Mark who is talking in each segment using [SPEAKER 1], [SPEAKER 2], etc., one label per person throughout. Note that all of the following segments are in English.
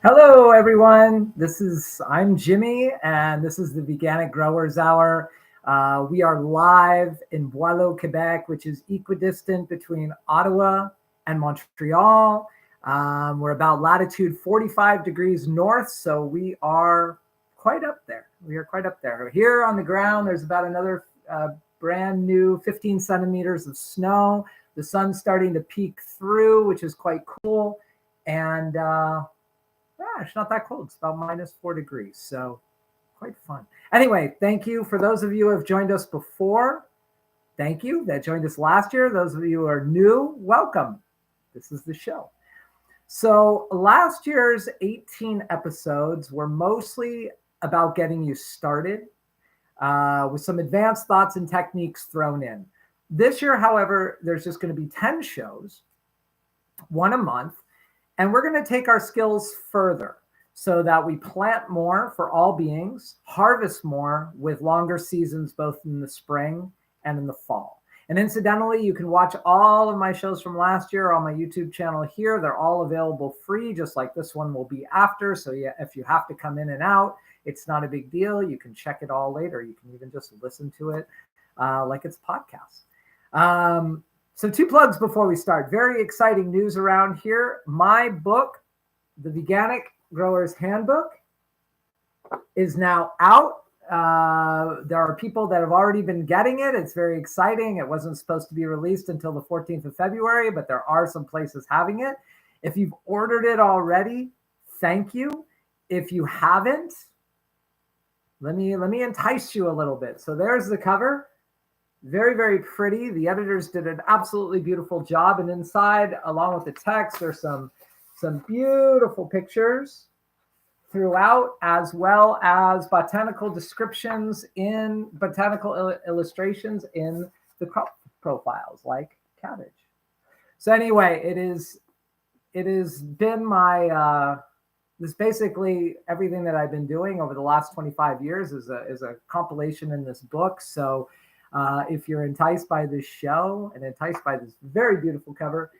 [SPEAKER 1] Hello, everyone. I'm Jimmy, and this is the Veganic Growers Hour. We are live in Boileau, Quebec, which is equidistant between Ottawa and Montreal. We're about latitude 45 degrees north, so we are quite up there. Here on the ground, there's about another brand new 15 centimeters of snow. The sun's starting to peek through, which is quite cool. And it's not that cold. It's about -4 degrees. So quite fun. Anyway, thank you for those of you who have joined us before. Thank you that joined us last year. Those of you who are new, welcome. This is the show. So last year's 18 episodes were mostly about getting you started with some advanced thoughts and techniques thrown in. This year, however, there's just going to be 10 shows, one a month. And we're going to take our skills further so that we plant more for all beings, harvest more with longer seasons, both in the spring and in the fall. And incidentally, you can watch all of my shows from last year on my YouTube channel here. They're all available free, just like this one will be after. So yeah, if you have to come in and out, it's not a big deal. You can check it all later. You can even just listen to it like it's podcast. So 2 plugs before we start. Very exciting news around here. My book, The Veganic Grower's Handbook, is now out. There are people that have already been getting it. It's very exciting. It wasn't supposed to be released until the 14th of February, but there are some places having it. If you've ordered it already, thank you. If you haven't, let me entice you a little bit. So there's the cover. Very, very pretty. The editors did an absolutely beautiful job. And inside, along with the text, there's some beautiful pictures throughout, as well as botanical descriptions in botanical illustrations in the crop profiles, like cabbage. So anyway, it has been my this basically everything that I've been doing over the last 25 years is a compilation in this book. So if you're enticed by this show and enticed by this very beautiful cover,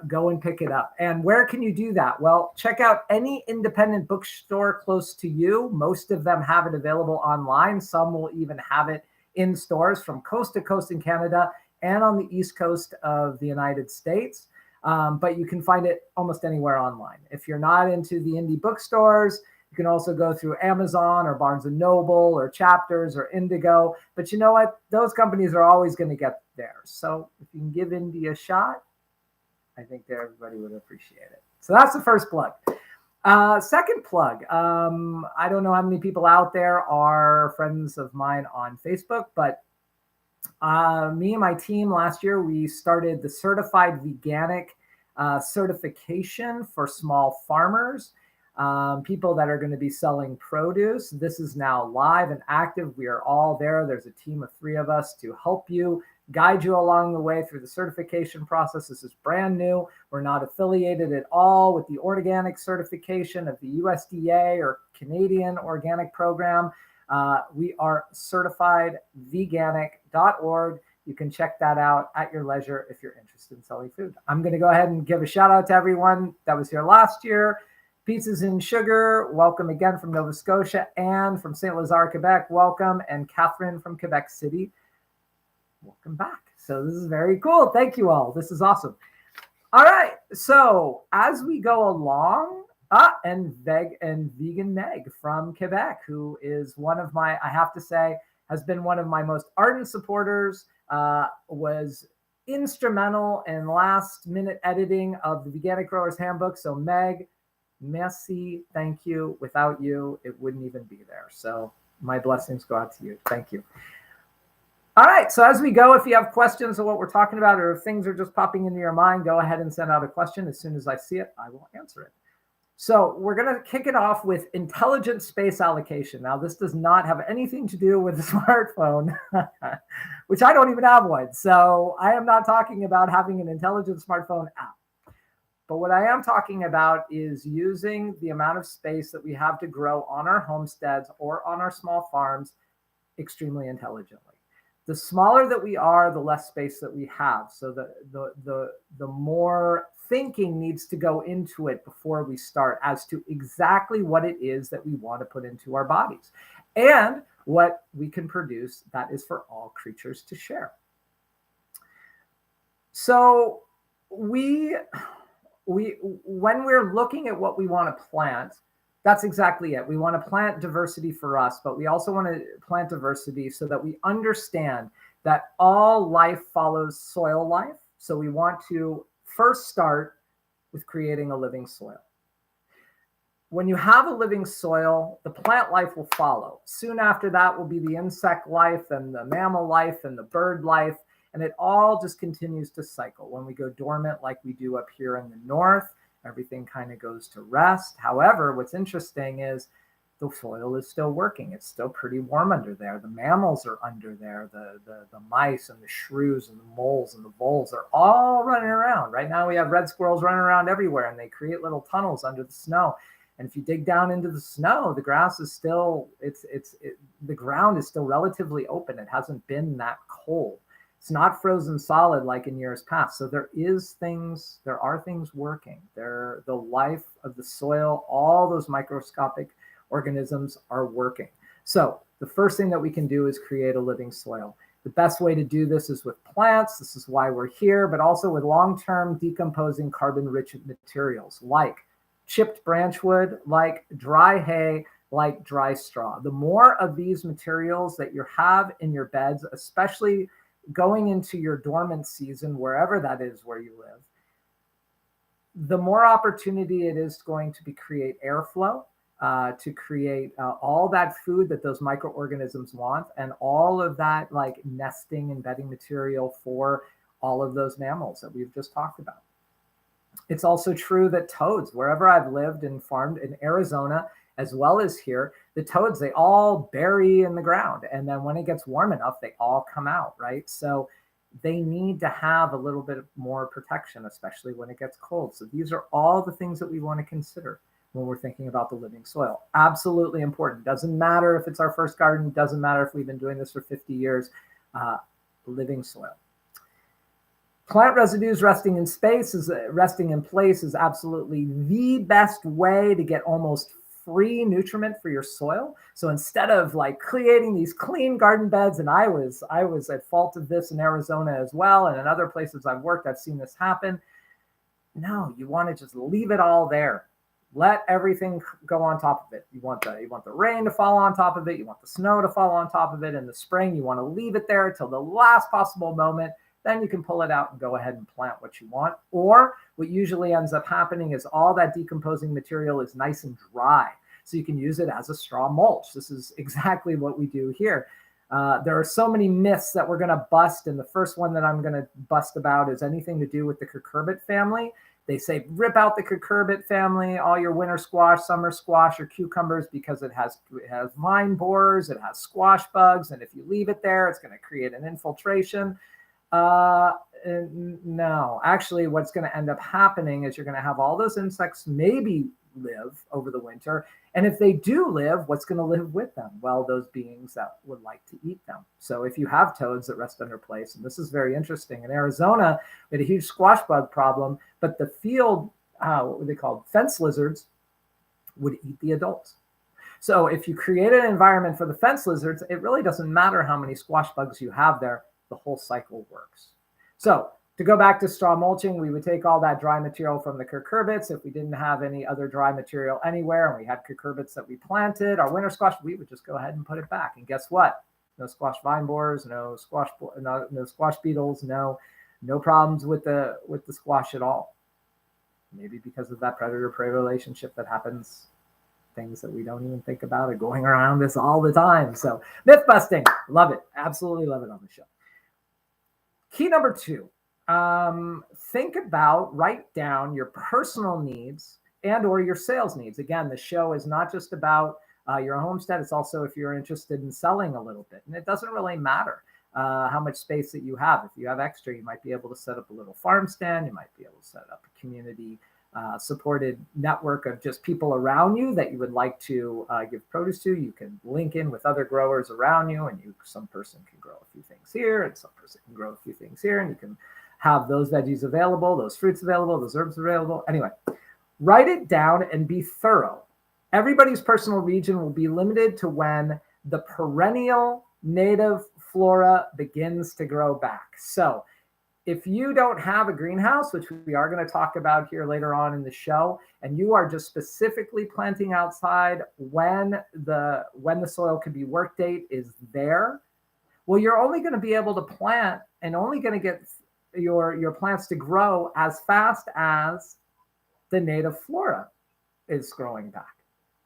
[SPEAKER 1] go and pick it up. And where can you do that? Well, check out any independent bookstore close to you. Most of them have it available online. Some will even have it in stores from coast to coast in Canada and on the East Coast of the United States. But you can find it almost anywhere online. If you're not into the indie bookstores, you can also go through Amazon or Barnes & Noble or Chapters or Indigo. But you know what? Those companies are always going to get there. So if you can give indie a shot, I think everybody would appreciate it. So that's the first plug. Second plug. I don't know how many people out there are friends of mine on Facebook, but me and my team last year, we started the Certified Veganic certification for small farmers. People that are going to be selling produce. This is now live and active. We are all there. There's a team of 3 of us to help you, guide you along the way through the certification process. This is brand new. We're not affiliated at all with the organic certification of the USDA or Canadian Organic Program. We are certifiedveganic.org. You can check that out at your leisure if you're interested in selling food. I'm going to go ahead and give a shout out to everyone that was here last year. Pizzas and Sugar, welcome again from Nova Scotia. And from St. Lazare, Quebec, welcome. And Catherine from Quebec City, welcome back. So this is very cool. Thank you all. This is awesome. All right. So as we go along, and Vegan Meg from Quebec, who is one of my, I have to say, has been one of my most ardent supporters, was instrumental in last minute editing of the Veganic Growers Handbook. So Meg, merci, thank you. Without you, it wouldn't even be there. So my blessings go out to you. Thank you. All right. So as we go, if you have questions of what we're talking about, or if things are just popping into your mind, go ahead and send out a question. As soon as I see it, I will answer it. So we're going to kick it off with intelligent space allocation. Now, this does not have anything to do with the smartphone, which I don't even have one. So I am not talking about having an intelligent smartphone app. But what I am talking about is using the amount of space that we have to grow on our homesteads or on our small farms extremely intelligently. The smaller that we are, the less space that we have. So the more thinking needs to go into it before we start as to exactly what it is that we want to put into our bodies and what we can produce that is for all creatures to share. So when we're looking at what we want to plant, that's exactly it. We want to plant diversity for us, but we also want to plant diversity so that we understand that all life follows soil life. So we want to first start with creating a living soil. When you have a living soil, the plant life will follow. Soon after that will be the insect life and the mammal life and the bird life. And it all just continues to cycle. When we go dormant, like we do up here in the north, everything kind of goes to rest. However, what's interesting is the soil is still working. It's still pretty warm under there. The mammals are under there. The mice and the shrews and the moles and the voles are all running around. Right now we have red squirrels running around everywhere, and they create little tunnels under the snow. And if you dig down into the snow, the grass is still, the ground is still relatively open. It hasn't been that cold. It's not frozen solid like in years past. So there are things working. The life of the soil, all those microscopic organisms are working. So the first thing that we can do is create a living soil. The best way to do this is with plants. This is why we're here, but also with long-term decomposing carbon-rich materials like chipped branch wood, like dry hay, like dry straw. The more of these materials that you have in your beds, especially going into your dormant season, wherever that is where you live, the more opportunity it is going to create airflow, to create all that food that those microorganisms want, and all of that like nesting and bedding material for all of those mammals that we've just talked about. It's also true that toads, wherever I've lived and farmed in Arizona, as well as here, the toads, they all bury in the ground. And then when it gets warm enough, they all come out, right? So they need to have a little bit more protection, especially when it gets cold. So these are all the things that we want to consider when we're thinking about the living soil. Absolutely important. Doesn't matter if it's our first garden. Doesn't matter if we've been doing this for 50 years. Living soil. Plant residues resting in place is absolutely the best way to get almost free nutriment for your soil. So instead of like creating these clean garden beds, and I was at fault of this in Arizona as well, and in other places I've worked, I've seen this happen. No, you want to just leave it all there. Let everything go on top of it. You want the rain to fall on top of it. You want the snow to fall on top of it. In the spring, you want to leave it there till the last possible moment. Then you can pull it out and go ahead and plant what you want. Or what usually ends up happening is all that decomposing material is nice and dry. So you can use it as a straw mulch. This is exactly what we do here. There are so many myths that we're going to bust. And the first one that I'm going to bust about is anything to do with the cucurbit family. They say rip out the cucurbit family, all your winter squash, summer squash, or cucumbers, because it has vine borers, it has squash bugs. And if you leave it there, it's going to create an infiltration. No, actually what's going to end up happening is you're going to have all those insects maybe live over the winter. And if they do live, what's going to live with them? Well, those beings that would like to eat them. So if you have toads that rest under place, and this is very interesting, in Arizona, we had a huge squash bug problem, but the field, what they called fence lizards, would eat the adults. So if you create an environment for the fence lizards, it really doesn't matter how many squash bugs you have there. The whole cycle works. So to go back to straw mulching, we would take all that dry material from the cucurbits. If we didn't have any other dry material anywhere and we had cucurbits that we planted, our winter squash, we would just go ahead and put it back. And guess what? No squash vine borers, no squash beetles, no problems with the squash at all. Maybe because of that predator-prey relationship that happens, things that we don't even think about are going around this all the time. So myth busting, love it. Absolutely love it on the show. Key number 2, write down your personal needs and or your sales needs. Again, the show is not just about your homestead. It's also if you're interested in selling a little bit. And it doesn't really matter how much space that you have. If you have extra, you might be able to set up a little farm stand. You might be able to set up a community supported network of just people around you that you would like to give produce to. You can link in with other growers around you, and some person can grow a few things here and some person can grow a few things here, and you can have those veggies available, those fruits available, those herbs available. Anyway, write it down and be thorough. Everybody's personal region will be limited to when the perennial native flora begins to grow back. So if you don't have a greenhouse, which we are going to talk about here later on in the show, and you are just specifically planting outside when the soil can be work date is there, well, you're only going to be able to plant and only going to get your plants to grow as fast as the native flora is growing back.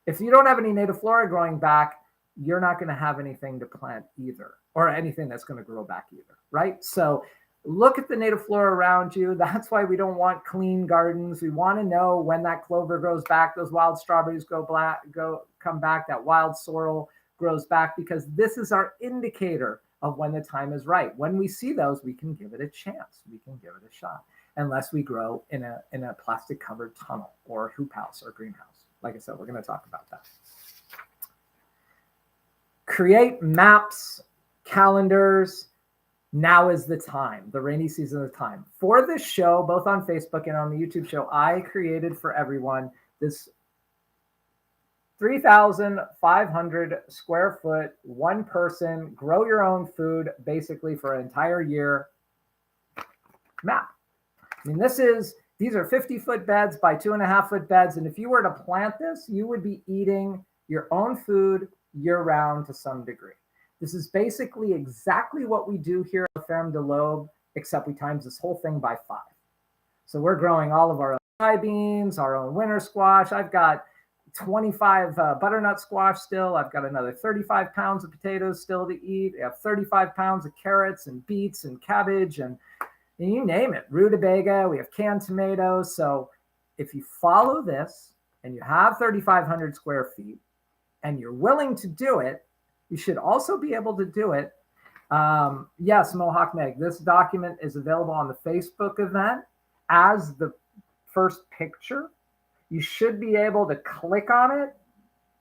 [SPEAKER 1] If you don't have any native flora growing back, you're not going to have anything to plant either, or anything that's going to grow back either, right? So look at the native flora around you. That's why we don't want clean gardens. We want to know when that clover grows back, those wild strawberries come back, that wild sorrel grows back, because this is our indicator of when the time is right. When we see those, we can give it a chance. We can give it a shot, unless we grow in a plastic covered tunnel or hoop house or greenhouse. Like I said, we're going to talk about that. Create maps, calendars. Now is the time, the rainy season of time. For this show, both on Facebook and on the YouTube show, I created for everyone this 3,500 square foot, one person, grow your own food, basically for an entire year map. I mean, these are 50-foot beds by 2.5-foot beds. And if you were to plant this, you would be eating your own food year-round to some degree. This is basically exactly what we do here at Ferme de l'Aube, except we times this whole thing by 5. So we're growing all of our own soybeans, our own winter squash. I've got 25 butternut squash still. I've got another 35 pounds of potatoes still to eat. I have 35 pounds of carrots and beets and cabbage and you name it, rutabaga. We have canned tomatoes. So if you follow this and you have 3,500 square feet and you're willing to do it, you should also be able to do it. Yes, Mohawk Meg, this document is available on the Facebook event as the first picture. You should be able to click on it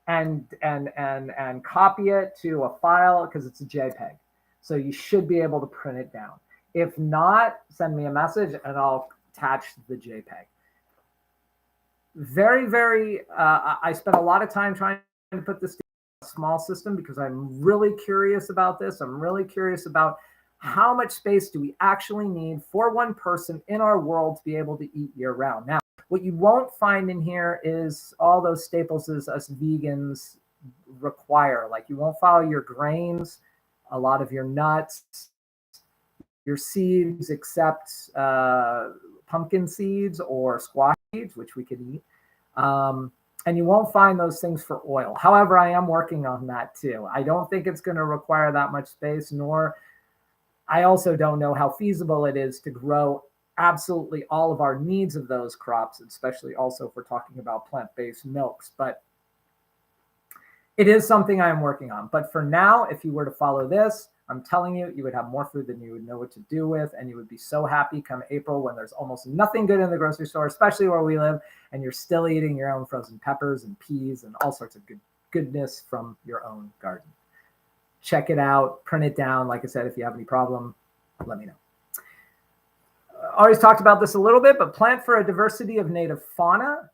[SPEAKER 1] and copy it to a file because it's a JPEG. So you should be able to print it down. If not, send me a message and I'll attach the JPEG. Very, very, I spent a lot of time trying to put this together, a small system, because I'm really curious about this. I'm really curious about how much space do we actually need for one person in our world to be able to eat year round. Now, what you won't find in here is all those staples as us vegans require. Like you won't follow your grains, a lot of your nuts, your seeds, except pumpkin seeds or squash seeds, which we could eat. And you won't find those things for oil. However, I am working on that too. I don't think it's going to require that much space, nor I also don't know how feasible it is to grow absolutely all of our needs of those crops, especially also if we're talking about plant-based milks. But it is something I'm working on. But for now, if you were to follow this, I'm telling you, you would have more food than you would know what to do with, and you would be so happy come April when there's almost nothing good in the grocery store, especially where we live, and you're still eating your own frozen peppers and peas and all sorts of goodness from your own garden. Check it out, print it down. Like I said, if you have any problem, let me know. Always talked about this a little bit, but plant for a diversity of native fauna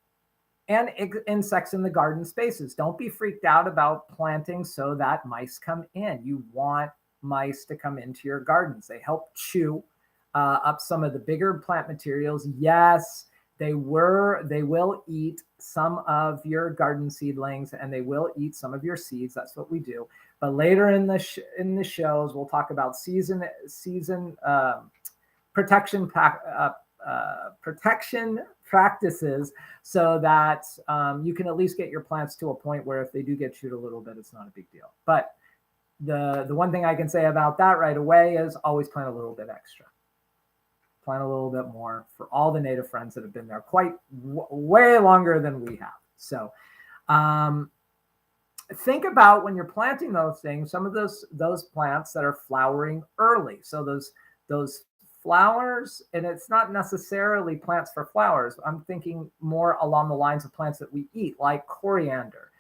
[SPEAKER 1] and insects in the garden spaces. Don't be freaked out about planting so that mice come in. You want mice to come into your gardens. They help chew up some of the bigger plant materials. Yes, they will eat some of your garden seedlings and they will eat some of your seeds. That's what we do. But later in the shows, we'll talk about season protection practices so that you can at least get your plants to a point where if they do get chewed a little bit, it's not a big deal. But the one thing I can say about that right away is always plant a little bit extra. Plant a little bit more for all the native friends that have been there way longer than we have. So think about when you're planting those things, some of those plants that are flowering early. So those flowers, and it's not necessarily plants for flowers. I'm thinking more along the lines of plants that we eat, like coriander,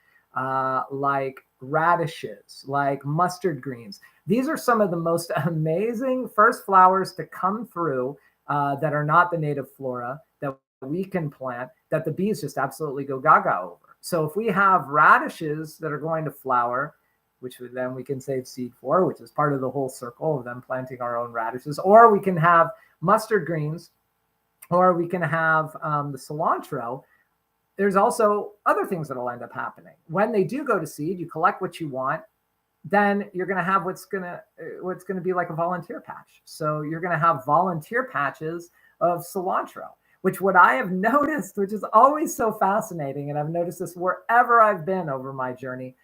[SPEAKER 1] like radishes, like mustard greens. These are some of the most amazing first flowers to come through that are not the native flora that we can plant, that the bees just absolutely go gaga over. So if we have radishes that are going to flower, which then we can save seed for, which is part of the whole circle of them planting our own radishes, or we can have mustard greens, or we can have the cilantro. There's also other things that will end up happening. When they do go to seed, you collect what you want, then you're going to have what's going to be like a volunteer patch. So you're going to have volunteer patches of cilantro, which what I have noticed, which is always so fascinating, and I've noticed this wherever I've been over my journey,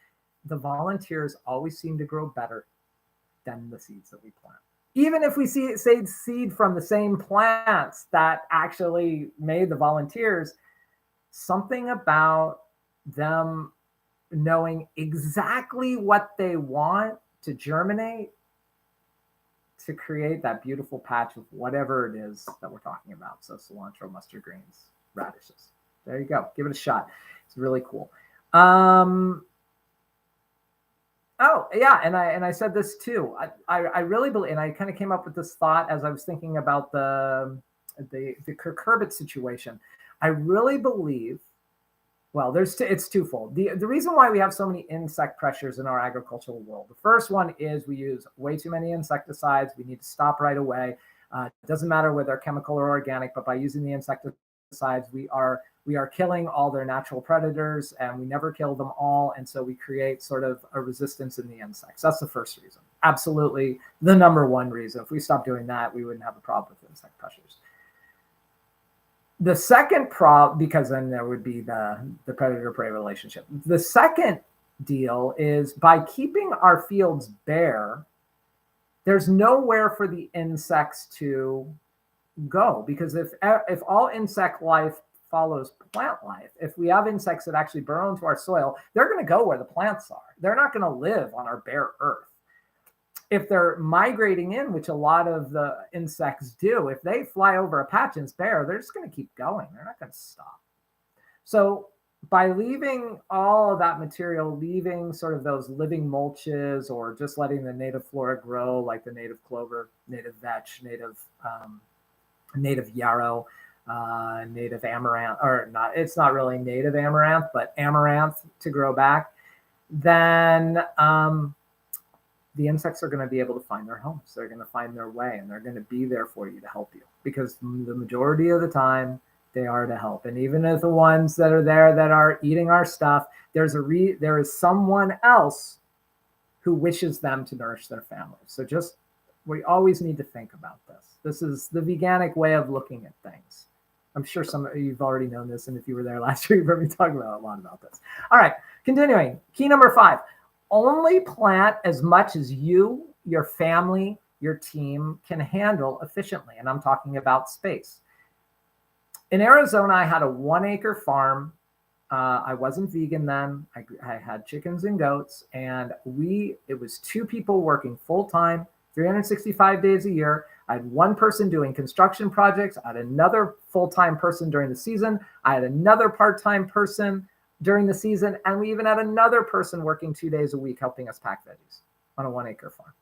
[SPEAKER 1] the volunteers always seem to grow better than the seeds that we plant. Even if we see seed from the same plants that actually made the volunteers, something about them knowing exactly what they want to germinate to create that beautiful patch of whatever it is that we're talking about. So cilantro, mustard greens, radishes. There you go. Give it a shot. It's really cool. Oh yeah, and I said this too. I really believe, and I kind of came up with this thought as I was thinking about the cucurbit situation. I really believe. Well, it's twofold. The reason why we have so many insect pressures in our agricultural world. The first one is we use way too many insecticides. We need to stop right away. It doesn't matter whether they're chemical or organic, but by using the insecticides, we are killing all their natural predators, and we never kill them all. And so we create sort of a resistance in the insects. That's the first reason. Absolutely the number one reason. If we stopped doing that, we wouldn't have a problem with insect pressures. The second problem, because then there would be the predator-prey relationship. The second deal is by keeping our fields bare, there's nowhere for the insects to go, because if all insect life follows plant life, if we have insects that actually burrow into our soil, they're going to go where the plants are. They're not going to live on our bare earth. If they're migrating in, which a lot of the insects do, if they fly over a patch and it's bare, they're just going to keep going. They're not going to stop. So by leaving all of that material, leaving sort of those living mulches, or just letting the native flora grow, like the native clover, native vetch, native yarrow, native amaranth, or not, it's not really native amaranth, but amaranth to grow back, then the insects are going to be able to find their homes. They're going to find their way, and they're going to be there for you to help you, because the majority of the time they are to help. And even if the ones that are there that are eating our stuff, there is someone else who wishes them to nourish their families. So we always need to think about this. This is the veganic way of looking at things. I'm sure some of you've already known this, and if you were there last year, you've heard me talk about a lot about this. All right, continuing. Key number 5. Only plant as much as you, your family, your team can handle efficiently. And I'm talking about space. In Arizona, I had a 1-acre farm. I wasn't vegan then. I had chickens and goats, and it was 2 people working full-time, 365 days a year. I had 1 person doing construction projects. I had another full-time person during the season. I had another part-time person during the season, and we even had another person working 2 days a week helping us pack veggies on a 1-acre farm.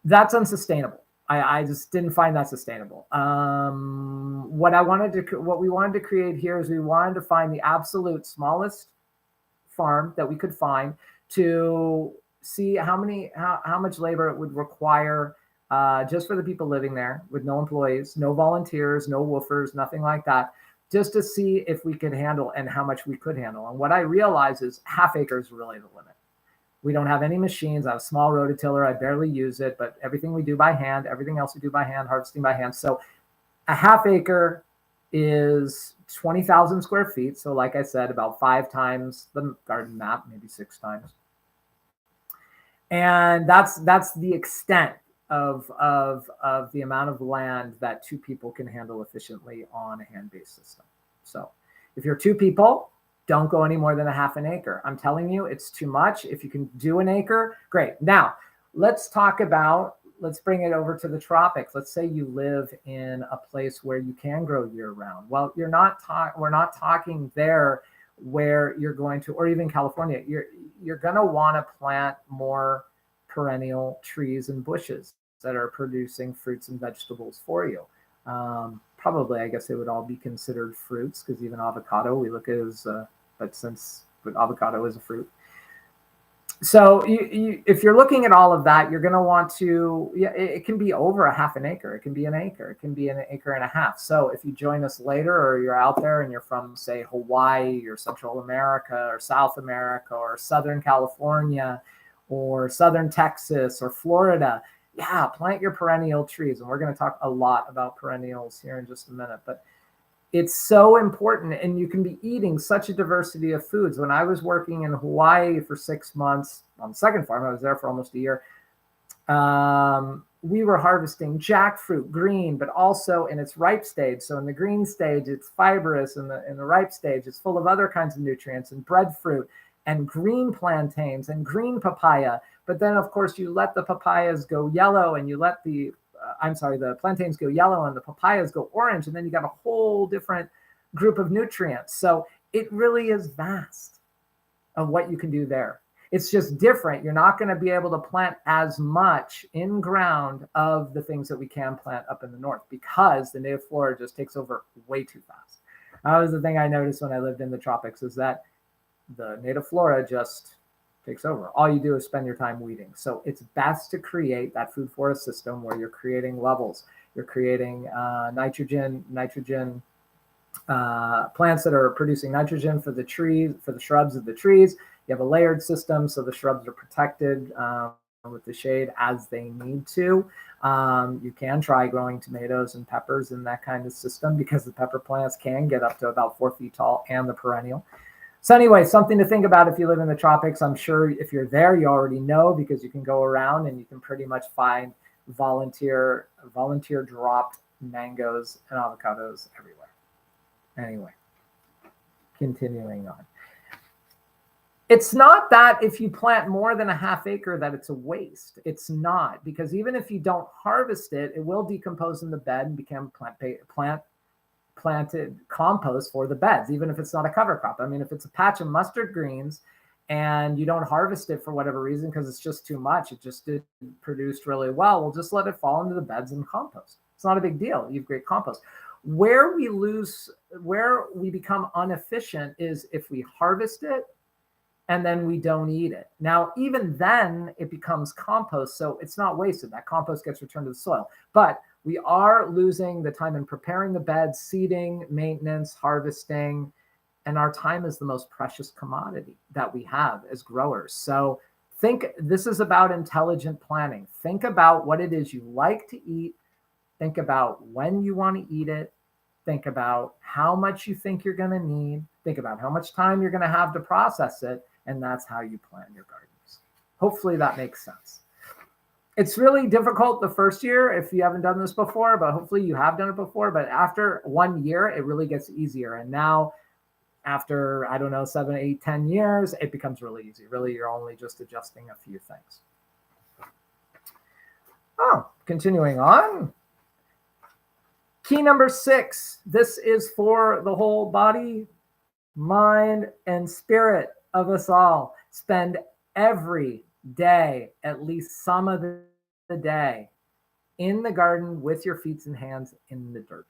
[SPEAKER 1] That's unsustainable. I just didn't find that sustainable. What we wanted to create here is we wanted to find the absolute smallest farm that we could find to see how much labor it would require just for the people living there, with no employees, no volunteers, no woofers, nothing like that, just to see if we could handle and how much we could handle. And what I realized is ½ acre is really the limit. We don't have any machines. I have a small rototiller. I barely use it, but everything we do by hand, everything else we do by hand, harvesting by hand. So a ½ acre is 20,000 square feet. So like I said, about 5 times the garden map, maybe 6 times. And that's the extent of the amount of land that 2 people can handle efficiently on a hand-based system. So if you're 2 people, don't go any more than a ½ acre. I'm telling you, it's too much. If you can do an acre, great. Now, let's bring it over to the tropics. Let's say you live in a place where you can grow year-round. Well, we're not talking there where you're going to, or even California, you're going to want to plant more perennial trees and bushes. that are producing fruits and vegetables for you. Probably, I guess they would all be considered fruits, because even avocado we look at as, but avocado is a fruit. So if you're looking at all of that, you're going to want to, it can be over a half an acre. It can be an acre. It can be an acre and a half. So if you join us later, or you're out there and you're from, say, Hawaii or Central America or South America or Southern California or Southern Texas or Florida, plant your perennial trees. And we're going to talk a lot about perennials here in just a minute. But it's so important, and you can be eating such a diversity of foods. When I was working in Hawaii for 6 months on the second farm, I was there for almost a year. We were harvesting jackfruit, green, but also in its ripe stage. So in the green stage, it's fibrous. In the ripe stage, it's full of other kinds of nutrients, and breadfruit, and green plantains, and green papaya. But then, of course, you let the papayas go yellow, and you let the plantains go yellow and the papayas go orange, and then you got a whole different group of nutrients. So it really is vast of what you can do there. It's just different. You're not going to be able to plant as much in ground of the things that we can plant up in the north, because the native flora just takes over way too fast. That was the thing I noticed when I lived in the tropics, is that the native flora just takes over. All you do is spend your time weeding. So it's best to create that food forest system where you're creating levels. You're creating nitrogen plants that are producing nitrogen for the trees, for the shrubs of the trees. You have a layered system, so the shrubs are protected with the shade as they need to. You can try growing tomatoes and peppers in that kind of system, because the pepper plants can get up to about 4 feet tall, and the perennial. So anyway, something to think about if you live in the tropics. I'm sure if you're there, you already know, because you can go around and you can pretty much find volunteer dropped mangoes and avocados everywhere. Anyway, continuing on. It's not that if you plant more than a half acre that it's a waste. It's not, because even if you don't harvest it, it will decompose in the bed and become planted compost for the beds, even if it's not a cover crop. I mean, if it's a patch of mustard greens and you don't harvest it for whatever reason, because it's just too much, it just didn't produce really well, just let it fall into the beds and compost. It's not a big deal. You have great compost. Where we become inefficient is if we harvest it and then we don't eat it. Now, even then it becomes compost, so it's not wasted. That compost gets returned to the soil. But we are losing the time in preparing the beds, seeding, maintenance, harvesting, and our time is the most precious commodity that we have as growers. So this is about intelligent planning. Think about what it is you like to eat. Think about when you want to eat it. Think about how much you think you're going to need. Think about how much time you're going to have to process it. And that's how you plan your gardens. Hopefully that makes sense. It's really difficult the first year if you haven't done this before, but hopefully you have done it before. But after 1 year, it really gets easier. And now after, 7, 8, 10 years, it becomes really easy. Really, you're only just adjusting a few things. Continuing on. Key number 6. This is for the whole body, mind, and spirit of us all. Spend every day, at least some of the day, in the garden with your feet and hands in the dirt.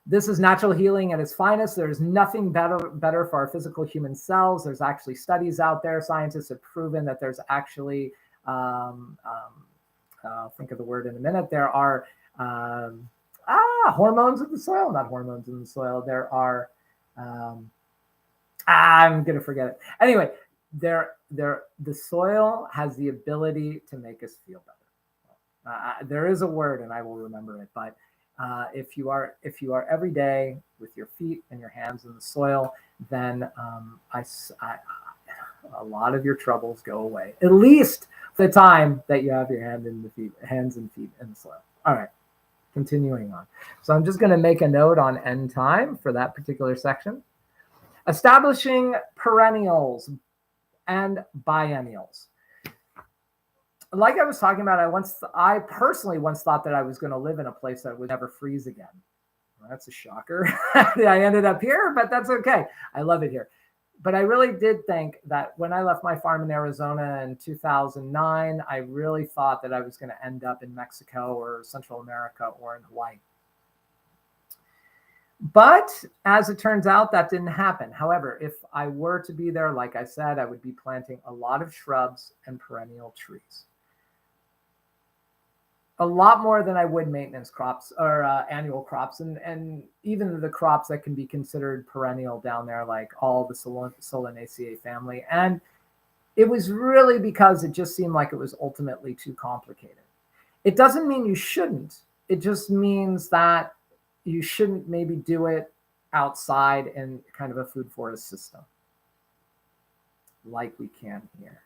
[SPEAKER 1] This is natural healing at its finest. There's nothing better for our physical human selves. There's actually studies out there. Scientists have proven that there's actually, I'll think of the word in a minute. There are hormones in the soil, not hormones in the soil. There are, I'm going to forget it. Anyway, the soil has the ability to make us feel better. There is a word, and I will remember it. But if you are every day with your feet and your hands in the soil, then a lot of your troubles go away. At least the time that you have your hands and feet in the soil. All right, continuing on. So I'm just going to make a note on end time for that particular section. Establishing perennials and biennials. Like I was talking about, I personally once thought that I was going to live in a place that would never freeze again. Well, that's a shocker. I ended up here, but that's okay. I love it here. But I really did think that when I left my farm in Arizona in 2009, I really thought that I was going to end up in Mexico or Central America or in Hawaii. But as it turns out, that didn't happen. However, if I were to be there, like I said, I would be planting a lot of shrubs and perennial trees. A lot more than I would maintenance crops or annual crops, and even the crops that can be considered perennial down there, like all the Solanaceae family. And it was really because it just seemed like it was ultimately too complicated. It doesn't mean you shouldn't. It just means that you shouldn't maybe do it outside in kind of a food forest system like we can here.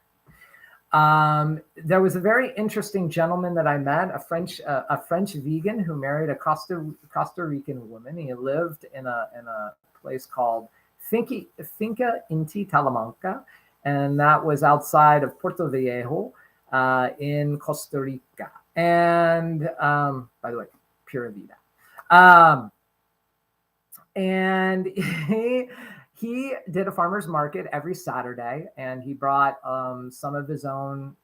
[SPEAKER 1] There was a very interesting gentleman that I met, a French vegan who married a Costa Rican woman. He lived in a place called Finca Inti Talamanca, and that was outside of Puerto Viejo in Costa Rica. And by the way, Pura Vida. And he did a farmer's market every Saturday, and he brought some of his own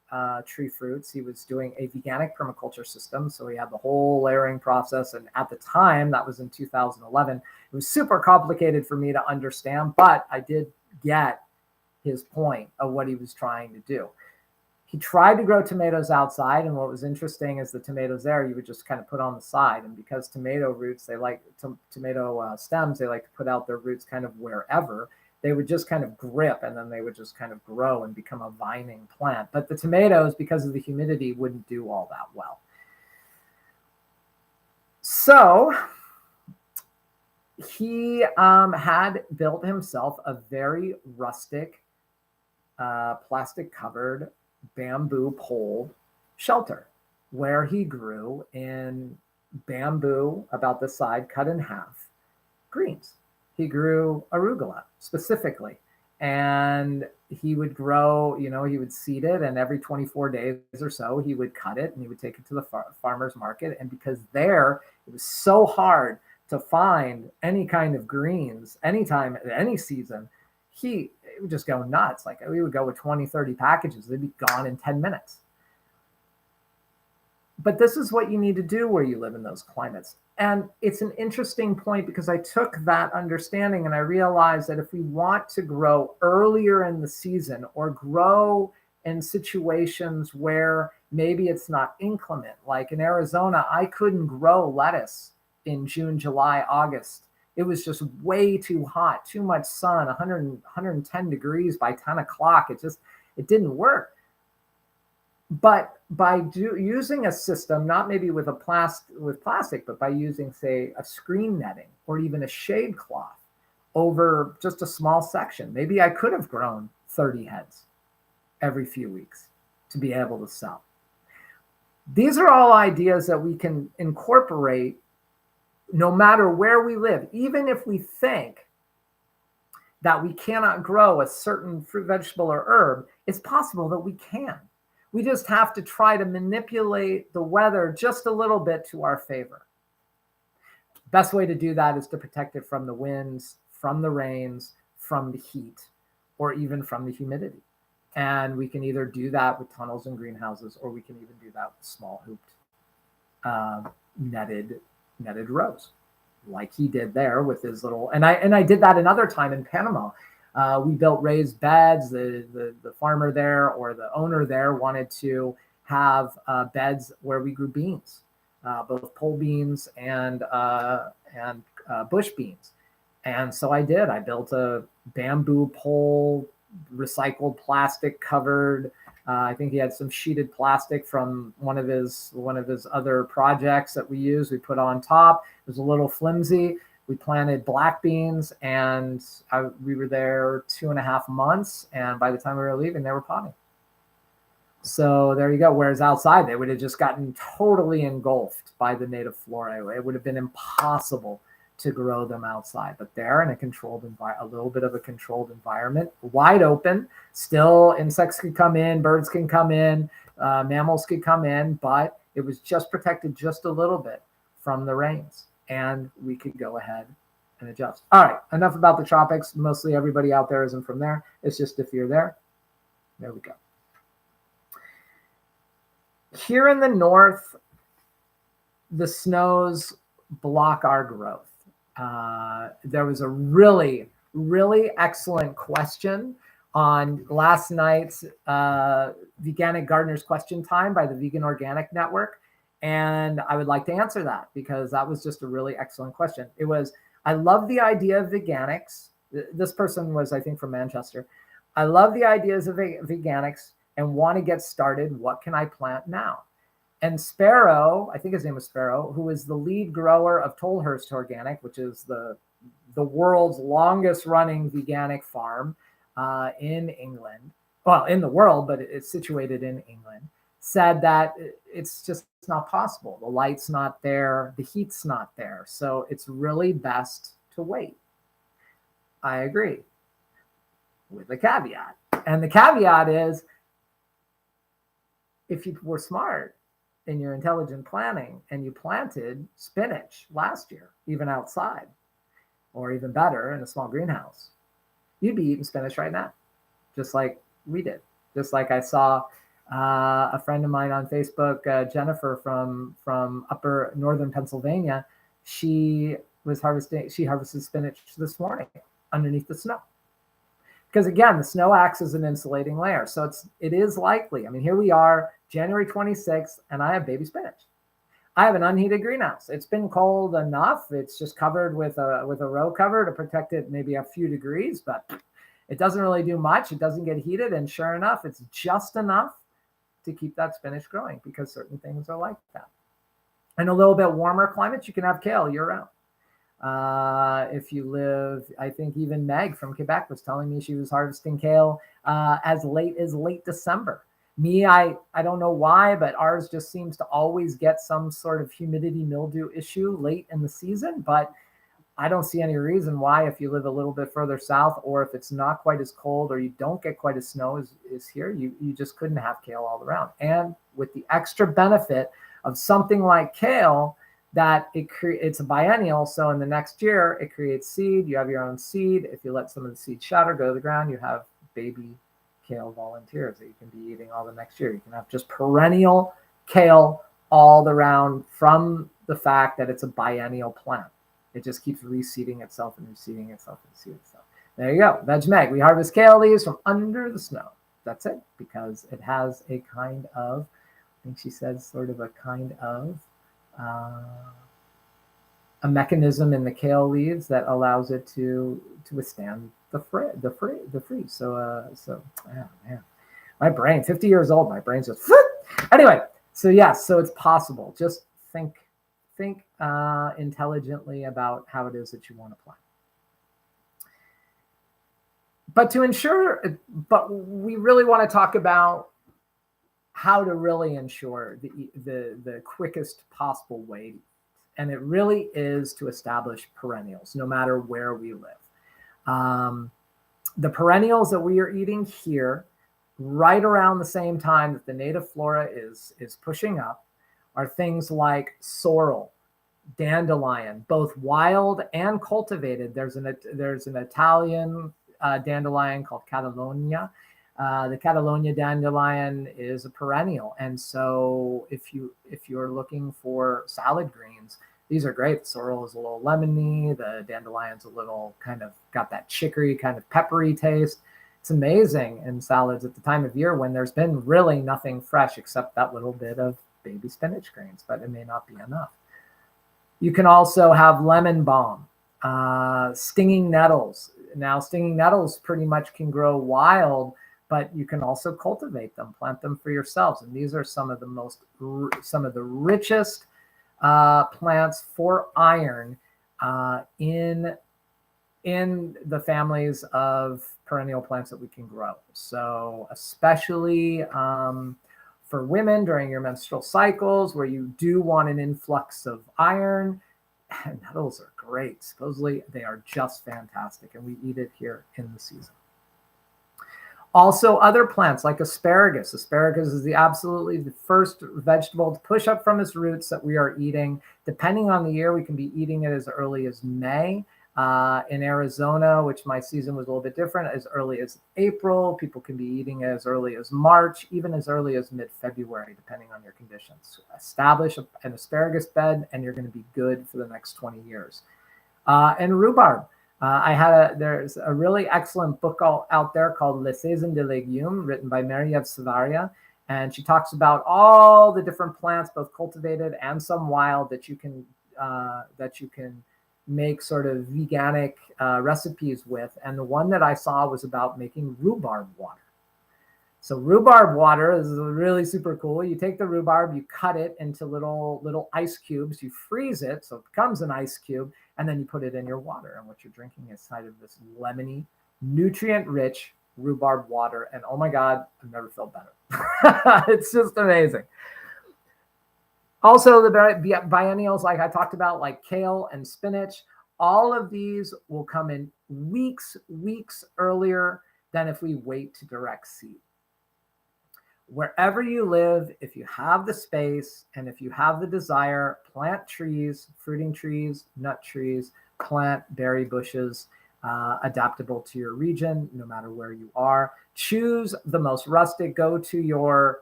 [SPEAKER 1] tree fruits. He was doing a veganic permaculture system, so he had the whole layering process. And at the time, that was in 2011, it was super complicated for me to understand, but I did get his point of what he was trying to do. He tried to grow tomatoes outside, and what was interesting is the tomatoes there you would just kind of put on the side. And because tomato roots, they like tomato stems, they like to put out their roots kind of wherever, they would just kind of grip, and then they would just kind of grow and become a vining plant. But the tomatoes, because of the humidity, wouldn't do all that well. So he had built himself a very rustic, plastic covered bamboo pole shelter where he grew in bamboo about this side cut in half greens. He grew arugula specifically, and he would grow, he would seed it, and every 24 days or so he would cut it and he would take it to the farmer's market. And because there it was so hard to find any kind of greens anytime at any season, it would just go nuts. Like we would go with 20, 30 packages. They'd be gone in 10 minutes. But this is what you need to do where you live in those climates. And it's an interesting point because I took that understanding and I realized that if we want to grow earlier in the season or grow in situations where maybe it's not inclement, like in Arizona, I couldn't grow lettuce in June, July, August. It was just way too hot, too much sun, 110 degrees by 10 o'clock. It didn't work. But by using a system, not maybe with plastic, but by using, say, a screen netting or even a shade cloth over just a small section, maybe I could have grown 30 heads every few weeks to be able to sell. These are all ideas that we can incorporate no matter where we live. Even if we think that we cannot grow a certain fruit, vegetable, or herb, it's possible that we can. We just have to try to manipulate the weather just a little bit to our favor. Best way to do that is to protect it from the winds, from the rains, from the heat, or even from the humidity. And we can either do that with tunnels and greenhouses, or we can even do that with small hooped netted rows, like he did there with his little. And I did that another time in Panama. We built raised beds. The farmer there or the owner there wanted to have beds where we grew beans, both pole beans and bush beans. And so I did. I built a bamboo pole, recycled plastic covered. I think he had some sheeted plastic from one of his other projects that we used. We put on top. It was a little flimsy. We planted black beans, and we were there 2.5 months. And by the time we were leaving, they were potting. So there you go. Whereas outside, they would have just gotten totally engulfed by the native flora. It would have been impossible to grow them outside. But there, in a little bit of a controlled environment, wide open. Still, insects could come in, birds can come in, mammals could come in, but it was just protected just a little bit from the rains. And we could go ahead and adjust. All right, enough about the tropics. Mostly everybody out there isn't from there. It's just if you're there. There we go. Here in the north, the snows block our growth. There was a really, really excellent question on last night's Veganic Gardeners Question Time by the Vegan Organic Network. And I would like to answer that because that was just a really excellent question. It was, I love the idea of veganics. This person was, I think, from Manchester. I love the ideas of veganics and want to get started. What can I plant now? And Sparrow, I think his name was Sparrow, who is the lead grower of Tolhurst Organic, which is the world's longest running veganic farm in England. Well, in the world, but it's situated in England, said that it's just not possible. The light's not there. The heat's not there. So it's really best to wait. I agree with the caveat. And the caveat is, if you were smart in your intelligent planning and you planted spinach last year, even outside, or even better in a small greenhouse, you'd be eating spinach right now, just like we did. Just like I saw a friend of mine on Facebook, Jennifer from upper northern Pennsylvania, she harvested spinach this morning underneath the snow. Because again, the snow acts as an insulating layer. So it is likely. I mean, here we are, January 26th, and I have baby spinach. I have an unheated greenhouse. It's been cold enough. It's just covered with a row cover to protect it maybe a few degrees, but it doesn't really do much. It doesn't get heated. And sure enough, it's just enough to keep that spinach growing because certain things are like that. In a little bit warmer climates, you can have kale year round. If you live, I think even Meg from Quebec was telling me she was harvesting kale as late as late December. Me, I don't know why, but ours just seems to always get some sort of humidity mildew issue late in the season. But I don't see any reason why, if you live a little bit further south, or if it's not quite as cold, or you don't get quite as snow as here, you just couldn't have kale all around. And with the extra benefit of something like kale, that it's a biennial. So in the next year, it creates seed. You have your own seed. If you let some of the seed shatter, go to the ground, you have baby kale volunteers that you can be eating all the next year. You can have just perennial kale all around from the fact that it's a biennial plant. It just keeps reseeding itself and reseeding itself and reseeding itself. There you go. Veg Meg. We harvest kale leaves from under the snow. That's it, because it has a kind of, I think she said, sort of a kind of a mechanism in the kale leaves that allows it to withstand the freeze. So yeah, man, my brain, 50 years old, my brain's just anyway. So yes, so it's possible. Just think intelligently about how it is that you want to plant. But we really want to talk about how to really ensure the quickest possible way. And it really is to establish perennials, no matter where we live. The perennials that we are eating here, right around the same time that the native flora is pushing up, are things like sorrel, dandelion, both wild and cultivated. There's an Italian dandelion called Catalonia. The Catalonia dandelion is a perennial, and so if you're looking for salad greens, these are great. The sorrel is a little lemony. The dandelion's a little kind of got that chicory, kind of peppery taste. It's amazing in salads at the time of year when there's been really nothing fresh except that little bit of baby spinach grains, but it may not be enough. You can also have lemon balm, stinging nettles. Now, stinging nettles pretty much can grow wild, but you can also cultivate them, plant them for yourselves. And these are some of the richest plants for iron in the families of perennial plants that we can grow. So especially for women during your menstrual cycles, where you do want an influx of iron, nettles are great. Supposedly they are just fantastic, and we eat it here in the season. Also, other plants like asparagus. Asparagus is absolutely the first vegetable to push up from its roots that we are eating. Depending on the year, we can be eating it as early as May. In Arizona, which my season was a little bit different, as early as April. People can be eating as early as March, even as early as mid-February, depending on your conditions. Establish an asparagus bed, and you're going to be good for the next 20 years. And rhubarb. There's a really excellent book out there called Les Saisons des Légumes, written by Marie-Ève Savaria. And she talks about all the different plants, both cultivated and some wild, that you can make sort of veganic recipes with. And the one that I saw was about making rhubarb water. So rhubarb water is really super cool. You take the rhubarb, you cut it into little ice cubes, you freeze it so it becomes an ice cube, and then you put it in your water. And what you're drinking is kind of this lemony, nutrient-rich rhubarb water. And oh my God, I've never felt better. It's just amazing. Also, the biennials, like I talked about, like kale and spinach, all of these will come in weeks earlier than if we wait to direct seed. Wherever you live, if you have the space and if you have the desire, plant trees, fruiting trees, nut trees, plant berry bushes, adaptable to your region, no matter where you are. Choose the most rustic. Go to your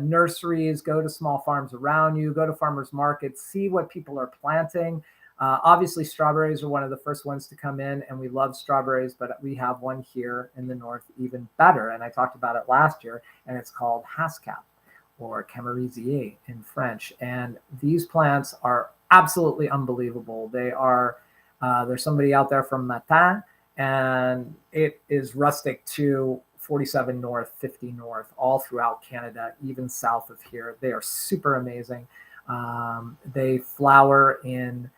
[SPEAKER 1] nurseries, go to small farms around you, go to farmers markets, see what people are planting. Obviously, strawberries are one of the first ones to come in, and we love strawberries, but we have one here in the north even better. And I talked about it last year, and it's called Hascap, or Camerizier in French. And these plants are absolutely unbelievable. They are, there's somebody out there from Matin, and it is rustic to 47 north, 50 north, all throughout Canada, even south of here. They are super amazing. They flower in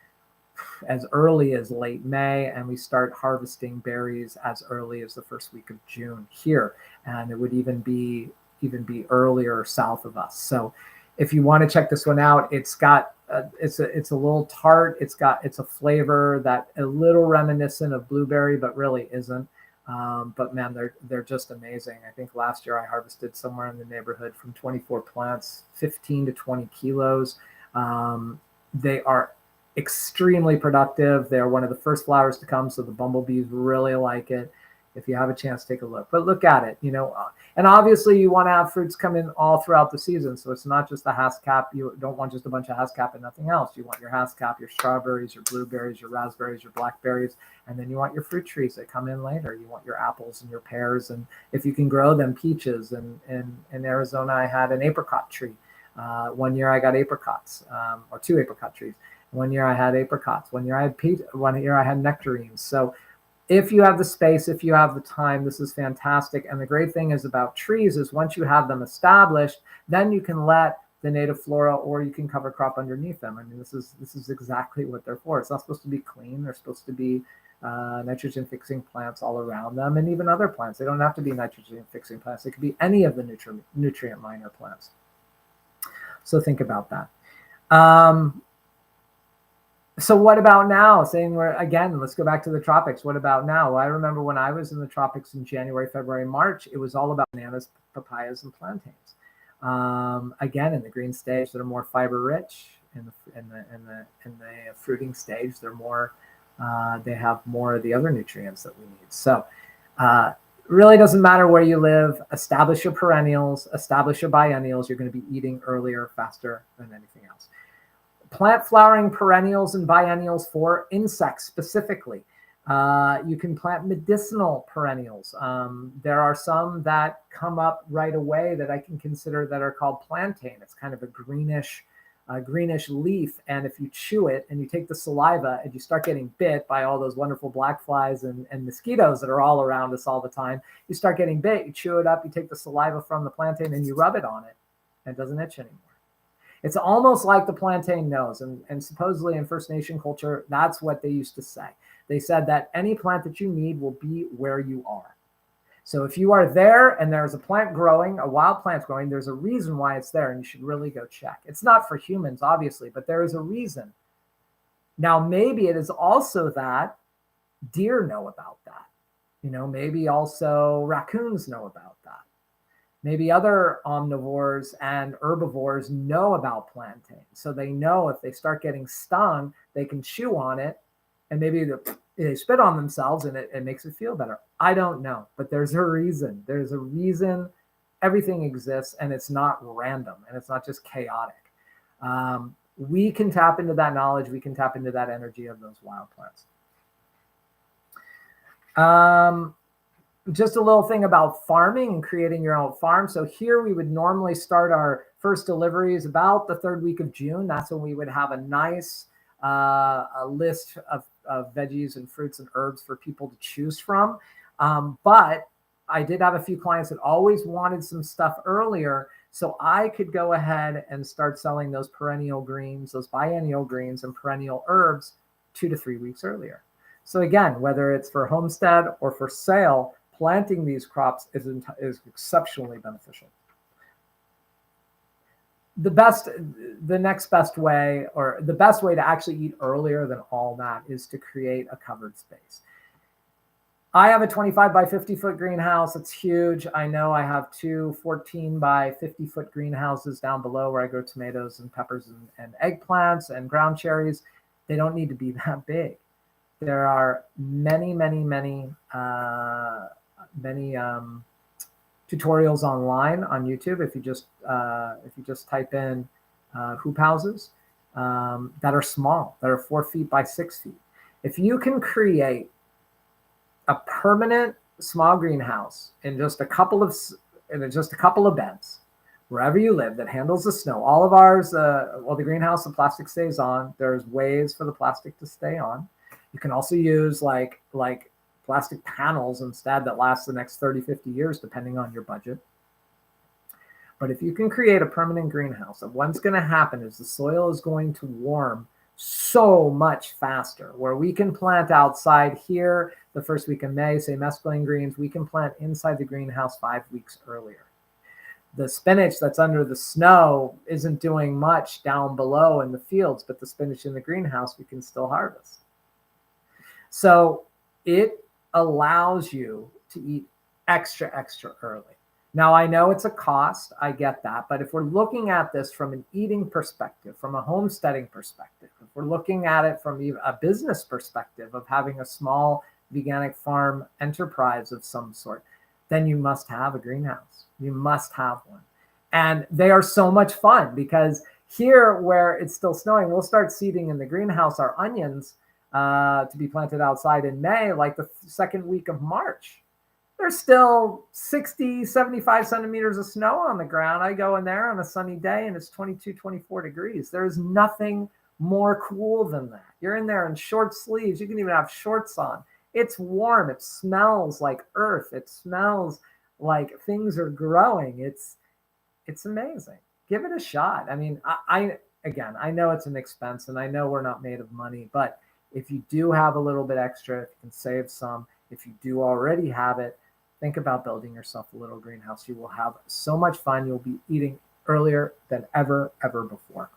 [SPEAKER 1] as early as late May, and we start harvesting berries as early as the first week of June here. And it would even be earlier south of us. So if you want to check this one out, it's got it's a little tart. It's a flavor that a little reminiscent of blueberry, but really isn't. But man, they're just amazing. I think last year I harvested somewhere in the neighborhood from 24 plants, 15 to 20 kilos. They are extremely productive. They're one of the first flowers to come, so the bumblebees really like it. If you have a chance, take a look. But look at it, and obviously you want to have fruits come in all throughout the season. So it's not just the Hascap. You don't want just a bunch of Hascap and nothing else. You want your Hascap, your strawberries, your blueberries, your raspberries, your blackberries, and then you want your fruit trees that come in later. You want your apples and your pears, and if you can grow them, peaches. And in Arizona, I had an apricot tree. One year I got apricots, or 2 apricot trees. One year I had apricots. One year I had peach. One year I had nectarines. So if you have the space, if you have the time, this is fantastic. And the great thing is about trees is once you have them established, then you can let the native flora, or you can cover crop underneath them. I mean, this is exactly what they're for. It's not supposed to be clean. They're supposed to be nitrogen fixing plants all around them, and even other plants. They don't have to be nitrogen fixing plants. It could be any of the nutrient minor plants. So think about that. So what about now? Let's go back to the tropics. What about now? Well, I remember when I was in the tropics in January, February, March, it was all about bananas, papayas, and plantains. Again, in the green stage, they're more fiber rich. In the fruiting stage, they're more. They have more of the other nutrients that we need. So, really doesn't matter where you live. Establish your perennials. Establish your biennials. You're going to be eating earlier, faster than anything else. Plant flowering perennials and biennials for insects specifically. You can plant medicinal perennials. There are some that come up right away that I can consider that are called plantain. It's kind of a greenish leaf, and if you chew it and you take the saliva and you start getting bit by all those wonderful black flies and mosquitoes that are all around us all the time, you start getting bit, you chew it up, you take the saliva from the plantain and you rub it on it, and it doesn't itch anymore. It's almost like the plantain knows, and supposedly in First Nation culture, that's what they used to say. They said that any plant that you need will be where you are. So if you are there and there's a plant growing, a wild plant growing, there's a reason why it's there, and you should really go check. It's not for humans, obviously, but there is a reason. Now, maybe it is also that deer know about that. Maybe also raccoons know about that. Maybe other omnivores and herbivores know about plantain. So they know if they start getting stung, they can chew on it, and maybe They spit on themselves and it makes it feel better. I don't know, but there's a reason. There's a reason everything exists, and it's not random, and it's not just chaotic. We can tap into that knowledge. We can tap into that energy of those wild plants. Just a little thing about farming and creating your own farm. So here we would normally start our first deliveries about the third week of June. That's when we would have a nice a list of veggies and fruits and herbs for people to choose from. But I did have a few clients that always wanted some stuff earlier, so I could go ahead and start selling those perennial greens, those biennial greens and perennial herbs 2 to 3 weeks earlier. So again, whether it's for homestead or for sale, planting these crops is exceptionally beneficial. The next best way, or the best way to actually eat earlier than all that, is to create a covered space. I have a 25 by 50 foot greenhouse. It's huge. I know I have 2 14 by 50 foot greenhouses down below where I grow tomatoes and peppers and eggplants and ground cherries. They don't need to be that big. There are many tutorials online on YouTube. If you just type in hoop houses that are small, that are 4 feet by 6 feet. If you can create a permanent small greenhouse in just a couple of beds, wherever you live, that handles the snow. All of ours, the greenhouse, the plastic stays on. There's ways for the plastic to stay on. You can also use like plastic panels instead that last the next 30, 50 years, depending on your budget. But if you can create a permanent greenhouse, what's going to happen is the soil is going to warm so much faster. Where we can plant outside here the first week of May, say mesclun greens, we can plant inside the greenhouse 5 weeks earlier. The spinach that's under the snow isn't doing much down below in the fields, but the spinach in the greenhouse we can still harvest. So it allows you to eat extra early. Now, I know it's a cost, I get that, but if we're looking at this from an eating perspective, from a homesteading perspective, if we're looking at it from a business perspective of having a small veganic farm enterprise of some sort, then you must have a greenhouse. You must have one. And they are so much fun, because here where it's still snowing, we'll start seeding in the greenhouse our onions to be planted outside in May, like the second week of March. There's still 60, 75 centimeters of snow on the ground. I go in there on a sunny day and it's 22, 24 degrees. There's nothing more cool than that. You're in there in short sleeves. You can even have shorts on. It's warm. It smells like earth. It smells like things are growing. It's amazing. Give it a shot. I mean, I know it's an expense, and I know we're not made of money, but if you do have a little bit extra, if you can save some, if you do already have it, think about building yourself a little greenhouse. You will have so much fun. You'll be eating earlier than ever before.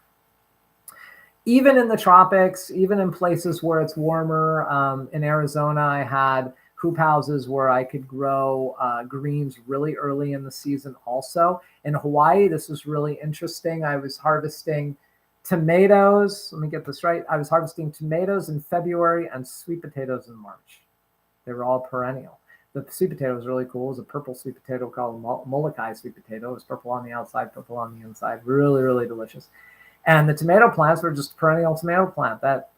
[SPEAKER 1] Even in the tropics, even in places where it's warmer, in Arizona, I had hoop houses where I could grow greens really early in the season also. In Hawaii, this was really interesting. I was harvesting tomatoes. Let me get this right. I was harvesting tomatoes in February and sweet potatoes in March. They were all perennial. The sweet potato was really cool. It was a purple sweet potato called Molokai sweet potato. It was purple on the outside, purple on the inside. Really delicious. And the tomato plants were just perennial tomato plant that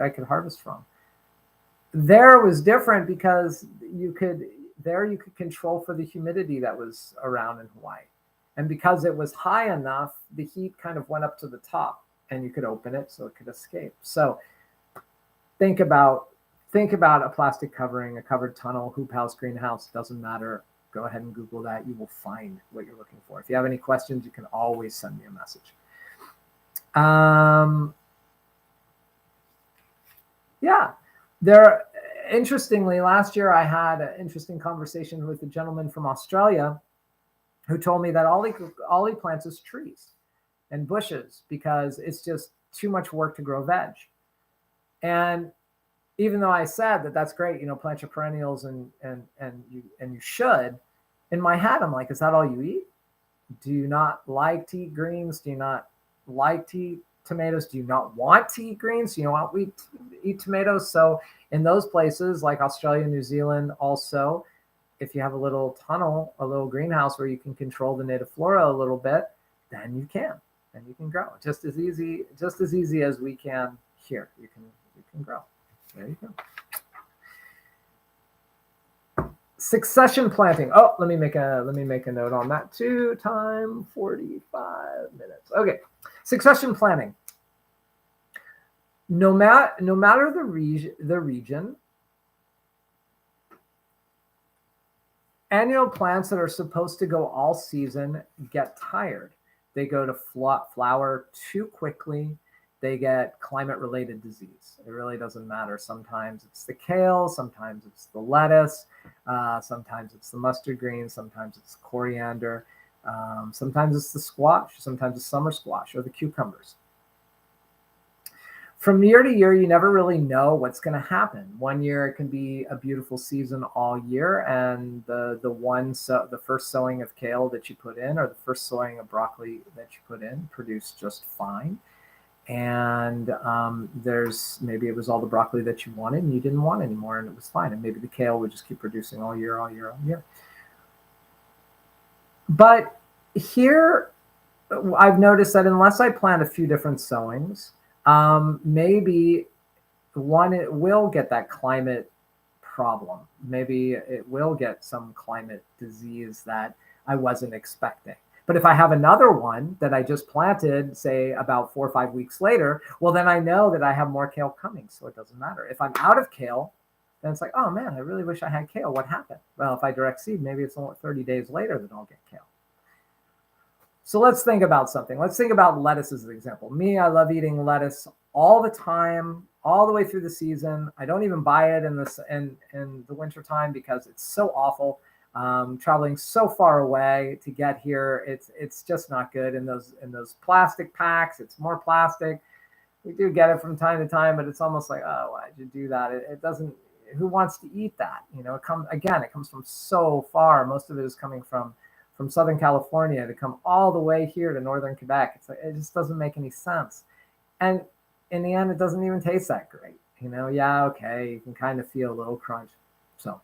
[SPEAKER 1] I could harvest from. There was different because you could control for the humidity that was around in Hawaii. And because it was high enough, the heat kind of went up to the top and you could open it so it could escape. So think about a plastic covering, a covered tunnel, hoop house, greenhouse, doesn't matter. Go ahead and Google that. You will find what you're looking for. If you have any questions, you can always send me a message. Interestingly, last year I had an interesting conversation with a gentleman from Australia who told me that all he plants is trees and bushes because it's just too much work to grow veg. And even though I said that that's great, plant your perennials and you should, in my head I'm like, is that all you eat? Do you not like to eat greens? Do you not like to eat tomatoes? Do you not want to eat greens? Do you want to eat tomatoes? So In those places like Australia, New Zealand, also, if you have a little tunnel, a little greenhouse where you can control the native flora a little bit, then you can grow just as easy as we can here. You can grow. There you go. Succession planting. Oh, let me make a note on that too. Time 45 minutes. Okay. Succession planting. No matter the region, annual plants that are supposed to go all season get tired. They go to flower too quickly. They get climate-related disease. It really doesn't matter. Sometimes it's the kale, sometimes it's the lettuce, sometimes it's the mustard green, sometimes it's coriander, sometimes it's the squash, sometimes it's summer squash or the cucumbers. From year to year, you never really know what's going to happen. One year it can be a beautiful season all year, and the first sowing of kale that you put in, or the first sowing of broccoli that you put in, produced just fine. And maybe it was all the broccoli that you wanted and you didn't want anymore, and it was fine. And maybe the kale would just keep producing all year. But here, I've noticed that unless I plant a few different sowings, maybe it will get that climate problem. Maybe it will get some climate disease that I wasn't expecting. But if I have another one that I just planted, say about 4 or 5 weeks later, well, then I know that I have more kale coming, so it doesn't matter. If I'm out of kale, then it's like, oh man, I really wish I had kale. What happened? Well, if I direct seed, maybe it's only 30 days later that I'll get kale. So let's think about something. Let's think about lettuce as an example. Me, I love eating lettuce all the time, all the way through the season. I don't even buy it in the winter time because it's so awful. Traveling so far away to get here, it's just not good. In those plastic packs, it's more plastic. We do get it from time to time, but it's almost like, oh, why'd you do that? It doesn't. Who wants to eat that? You know, it comes from so far. Most of it is coming from Southern California to come all the way here to Northern Quebec. It's like, it just doesn't make any sense. And in the end, it doesn't even taste that great. You know, yeah, okay, you can kind of feel a little crunch. So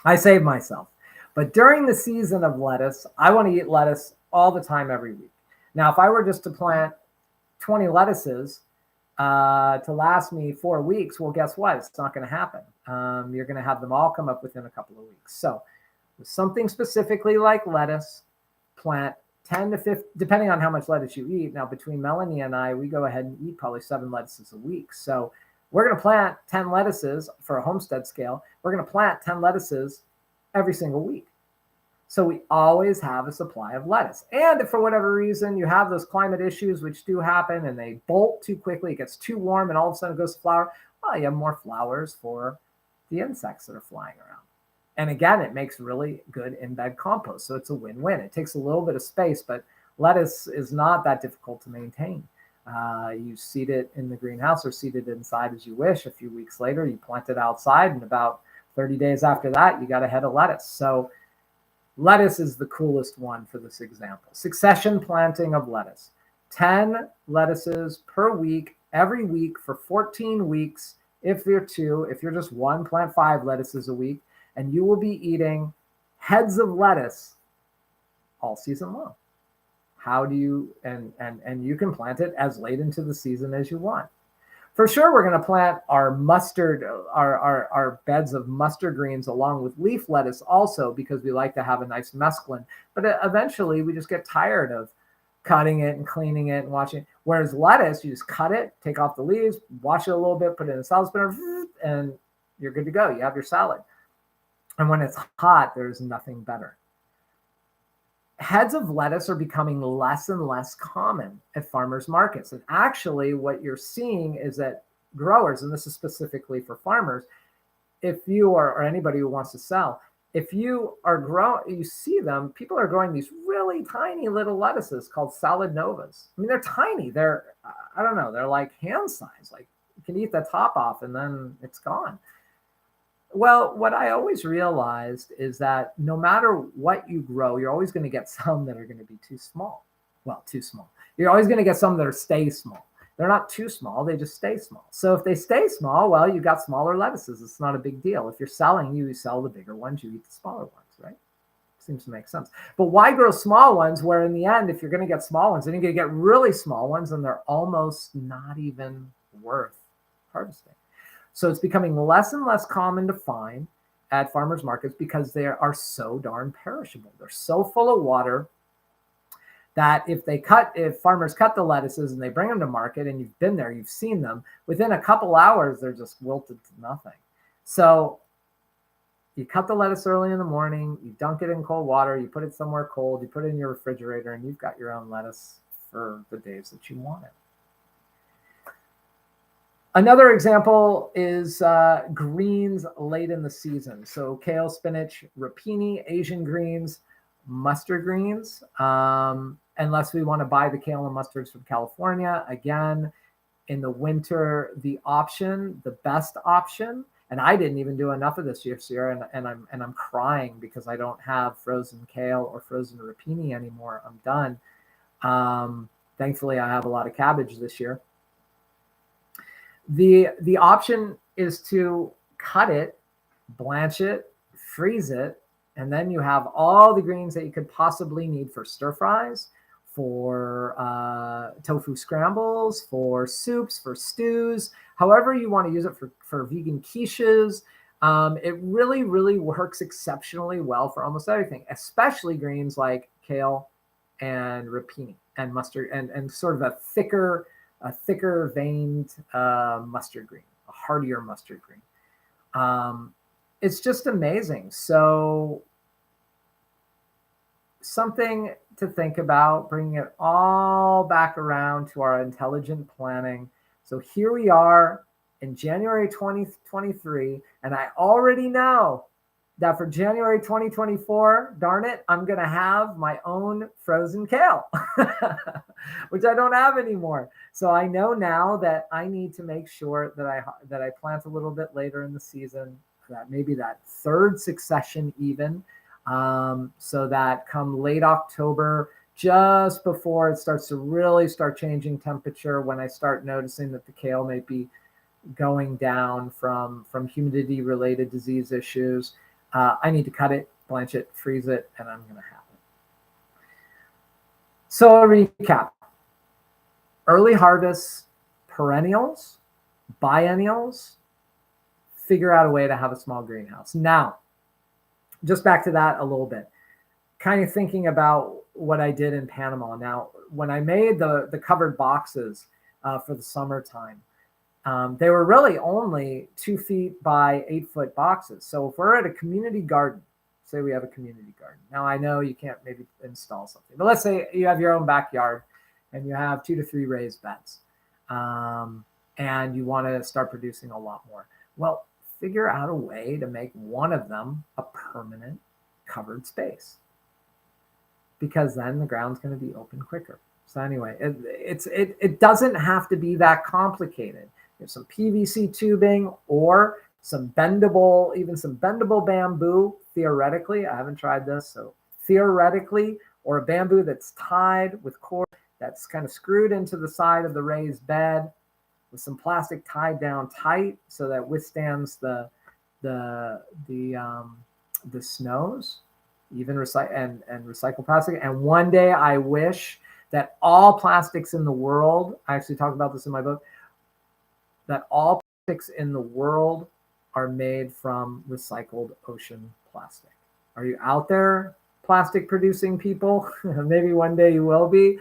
[SPEAKER 1] I save myself. But during the season of lettuce, I want to eat lettuce all the time, every week. Now, if I were just to plant 20 lettuces to last me 4 weeks, well, guess what? It's not going to happen. You're going to have them all come up within a couple of weeks. So with something specifically like lettuce, plant 10 to 15, depending on how much lettuce you eat. Now, between Melanie and I, we go ahead and eat probably 7 lettuces a week. So we're going to plant 10 lettuces for a homestead scale. We're going to plant 10 lettuces every single week. So we always have a supply of lettuce. And if for whatever reason you have those climate issues, which do happen, and they bolt too quickly, it gets too warm, and all of a sudden it goes to flower, well, you have more flowers for the insects that are flying around. And again, it makes really good in-bed compost. So it's a win-win. It takes a little bit of space, but lettuce is not that difficult to maintain. You seed it in the greenhouse or seed it inside as you wish. A few weeks later, you plant it outside, and about 30 days after that, you got a head of lettuce. So lettuce is the coolest one for this example. Succession planting of lettuce. 10 lettuces per week, every week for 14 weeks. If you're just one, plant 5 lettuces a week, and you will be eating heads of lettuce all season long. How do you, and you can plant it as late into the season as you want. For sure, we're going to plant our mustard, our beds of mustard greens along with leaf lettuce also, because we like to have a nice mesclun. But eventually, we just get tired of cutting it and cleaning it and washing it. Whereas lettuce, you just cut it, take off the leaves, wash it a little bit, put it in a salad spinner, and you're good to go. You have your salad. And when it's hot, there's nothing better. Heads of lettuce are becoming less and less common at farmers markets. And actually what you're seeing is that growers, and this is specifically for farmers, if you are, or anybody who wants to sell, if you are you see them, people are growing these really tiny little lettuces called salad novas. I mean, they're tiny. They're, I don't know, they're like hand size. Like you can eat the top off and then it's gone. Well, what I always realized is that no matter what you grow, you're always going to get some that are going to be too small. Well, too small. You're always going to get some that stay small. They're not too small. They just stay small. So if they stay small, well, you got smaller lettuces. It's not a big deal. If you're selling, you sell the bigger ones, you eat the smaller ones, right? Seems to make sense. But why grow small ones where in the end, if you're going to get small ones, then you're going to get really small ones and they're almost not even worth harvesting. So it's becoming less and less common to find at farmers markets because they are so darn perishable. They're so full of water that if farmers cut the lettuces and they bring them to market, and you've been there, you've seen them, within a couple hours, they're just wilted to nothing. So you cut the lettuce early in the morning, you dunk it in cold water, you put it somewhere cold, you put it in your refrigerator, and you've got your own lettuce for the days that you want it. Another example is greens late in the season. So kale, spinach, rapini, Asian greens, mustard greens. Unless we want to buy the kale and mustards from California. Again, in the winter, the best option, and I didn't even do enough of this year, and I'm crying because I don't have frozen kale or frozen rapini anymore. I'm done. Thankfully, I have a lot of cabbage this year. The option is to cut it, blanch it, freeze it, and then you have all the greens that you could possibly need for stir fries, for tofu scrambles, for soups, for stews, however you want to use it, for vegan quiches. It really, really works exceptionally well for almost everything, especially greens like kale and rapini and mustard and sort of a thicker veined mustard green, a heartier mustard green. It's just amazing. So something to think about, bringing it all back around to our intelligent planning. So here we are in January 2023, and I already know that for January 2024, darn it, I'm going to have my own frozen kale, which I don't have anymore. So I know now that I need to make sure that I plant a little bit later in the season, that maybe that third succession even, so that come late October, just before it starts to really start changing temperature, when I start noticing that the kale may be going down from humidity related disease issues, I need to cut it, blanch it, freeze it, and I'm going to have it. So a recap: early harvests, perennials, biennials, figure out a way to have a small greenhouse. Now, just back to that a little bit, kind of thinking about what I did in Panama. Now, when I made the covered boxes for the summertime, they were really only 2 feet by 8 foot boxes. So if we're at a community garden, say we have a community garden. Now I know you can't maybe install something, but let's say you have your own backyard and you have 2 to 3 raised beds, and you want to start producing a lot more. Well, figure out a way to make one of them a permanent covered space, because then the ground's going to be open quicker. So anyway, it doesn't have to be that complicated. There's some PVC tubing or some bendable bamboo, theoretically. I haven't tried this, so theoretically, or a bamboo that's tied with cord that's kind of screwed into the side of the raised bed with some plastic tied down tight so that withstands the snows, even recycle plastic. And one day I wish that all plastics in the world, I actually talk about this in my book, that all plastics in the world are made from recycled ocean plastic. Are you out there, plastic producing people? Maybe one day you will be.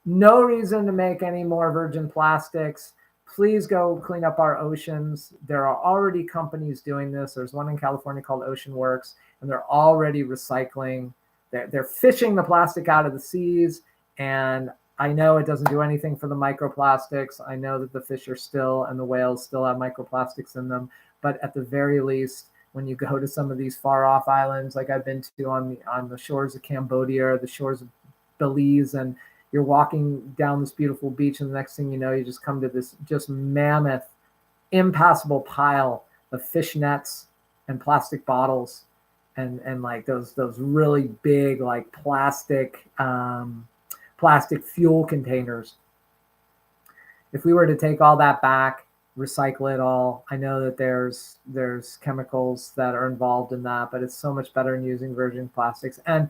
[SPEAKER 1] No reason to make any more virgin plastics. Please go clean up our oceans. There are already companies doing this. There's one in California called Ocean Works, and they're already recycling. They're fishing the plastic out of the seas, and I know it doesn't do anything for the microplastics. I know that the fish are still, and the whales still have microplastics in them. But at the very least, when you go to some of these far off islands, like I've been to on the shores of Cambodia or the shores of Belize, and you're walking down this beautiful beach, and the next thing you know, you just come to this just mammoth, impassable pile of fish nets and plastic bottles, and like those really big like plastic fuel containers. if we were to take all that back, recycle it all, I know that there's chemicals that are involved in that, but it's so much better than using virgin plastics. And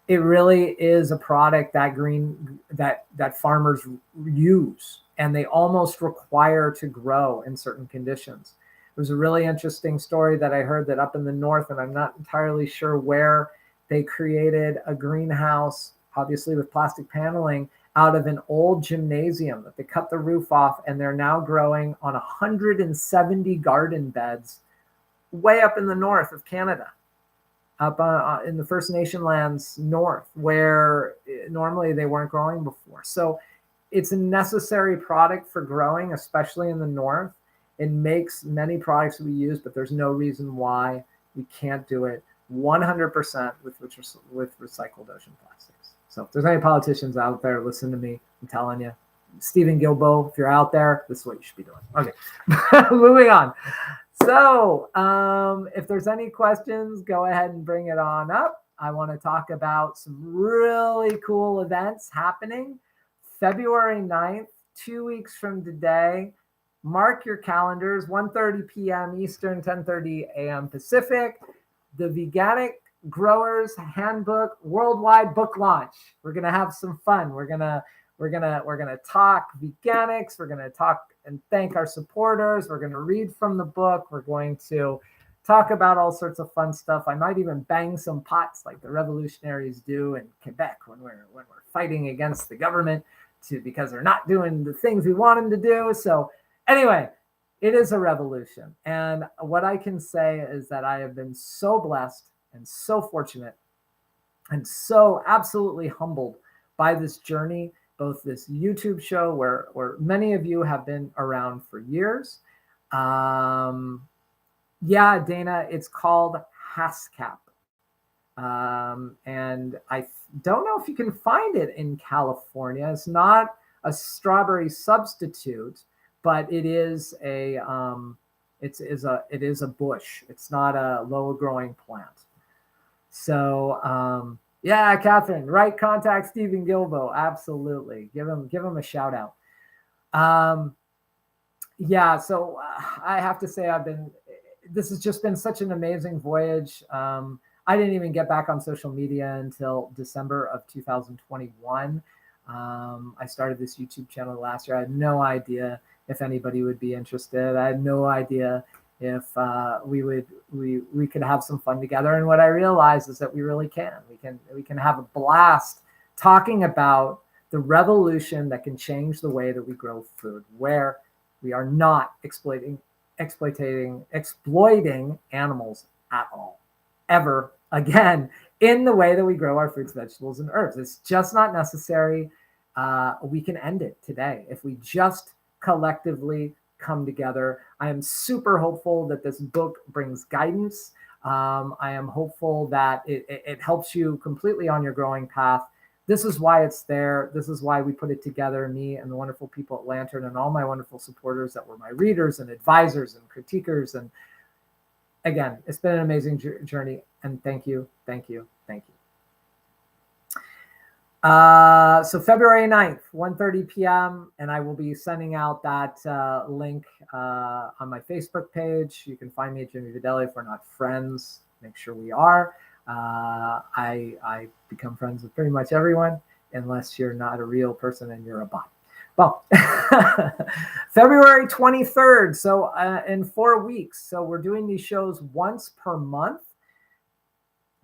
[SPEAKER 1] it really is a product that farmers use, and they almost require to grow in certain conditions. There's a really interesting story that I heard that up in the north, and I'm not entirely sure where, they created a greenhouse, obviously with plastic paneling, out of an old gymnasium that they cut the roof off, and they're now growing on 170 garden beds way up in the north of Canada, up in the First Nation lands north, where normally they weren't growing before. So it's a necessary product for growing, especially in the north. It makes many products we use, but there's no reason why we can't do it 100% with recycled ocean plastics. So if there's any politicians out there, listen to me. I'm telling you, Stephen Gilbo, if you're out there, this is what you should be doing. Okay, moving on. So if there's any questions, go ahead and bring it on up. I want to talk about some really cool events happening. February 9th, 2 weeks from today. Mark your calendars, 1:30 p.m. Eastern, 10:30 a.m. Pacific. The Veganic Growers Handbook Worldwide Book Launch. We're gonna have some fun. We're gonna talk veganics. We're gonna talk and thank our supporters. We're gonna read from the book. We're going to talk about all sorts of fun stuff. I might even bang some pots like the revolutionaries do in Quebec when we're fighting against the government because they're not doing the things we want them to do. So anyway, it is a revolution. And what I can say is that I have been so blessed and so fortunate and so absolutely humbled by this journey, both this YouTube show where many of you have been around for years. Yeah, Dana, it's called HASCAP. And I don't know if you can find it in California. It's not a strawberry substitute, but it is a bush. It's not a low growing plant. So yeah, Catherine, right? Contact Stephen Gilbo. Absolutely, give him a shout out. Yeah, so I have to say this has just been such an amazing voyage. I didn't even get back on social media until December of 2021. I started this YouTube channel last year. I had no idea if anybody would be interested. I had no idea if we could have some fun together. And what I realized is that we really can. We can have a blast talking about the revolution that can change the way that we grow food, where we are not exploiting animals at all, ever again, in the way that we grow our fruits, vegetables, and herbs. It's just not necessary. We can end it today if we just collectively come together. I am super hopeful that this book brings guidance. I am hopeful that it helps you completely on your growing path. This is why it's there. This is why we put it together, me and the wonderful people at Lantern and all my wonderful supporters that were my readers and advisors and critiquers. And again, it's been an amazing journey. And thank you, thank you, thank you. So February 9th, 1:30 p.m. And I will be sending out that link on my Facebook page. You can find me at Jimmy Videle. If we're not friends, make sure we are. I become friends with pretty much everyone, unless you're not a real person and you're a bot. Well, February 23rd. So in 4 weeks. So we're doing these shows once per month.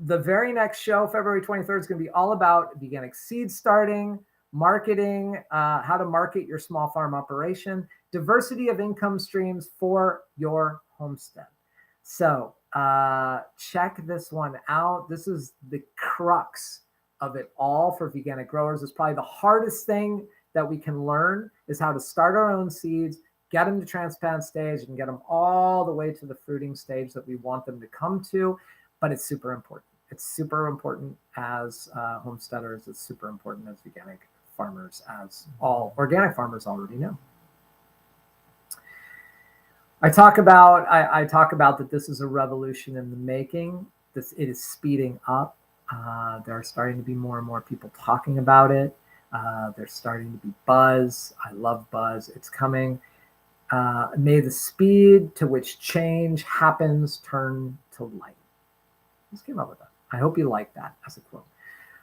[SPEAKER 1] The very next show, February 23rd, is going to be all about veganic seed starting, marketing, how to market your small farm operation, diversity of income streams for your homestead. So check this one out. This is the crux of it all for veganic growers. It's probably the hardest thing that we can learn is how to start our own seeds, get them to transplant stage, and get them all the way to the fruiting stage that we want them to come to. But it's super important. It's super important as homesteaders. It's super important as veganic farmers, as all organic farmers already know. I talk about that this is a revolution in the making. It is speeding up. There are starting to be more and more people talking about it. There's starting to be buzz. I love buzz. It's coming. May the speed to which change happens turn to light. Just came up with that. I hope you like that as a quote.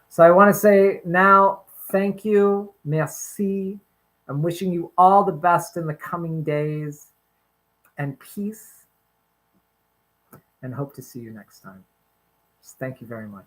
[SPEAKER 1] So I want to say now, thank you, merci. I'm wishing you all the best in the coming days, and peace, and hope to see you next time. Just thank you very much.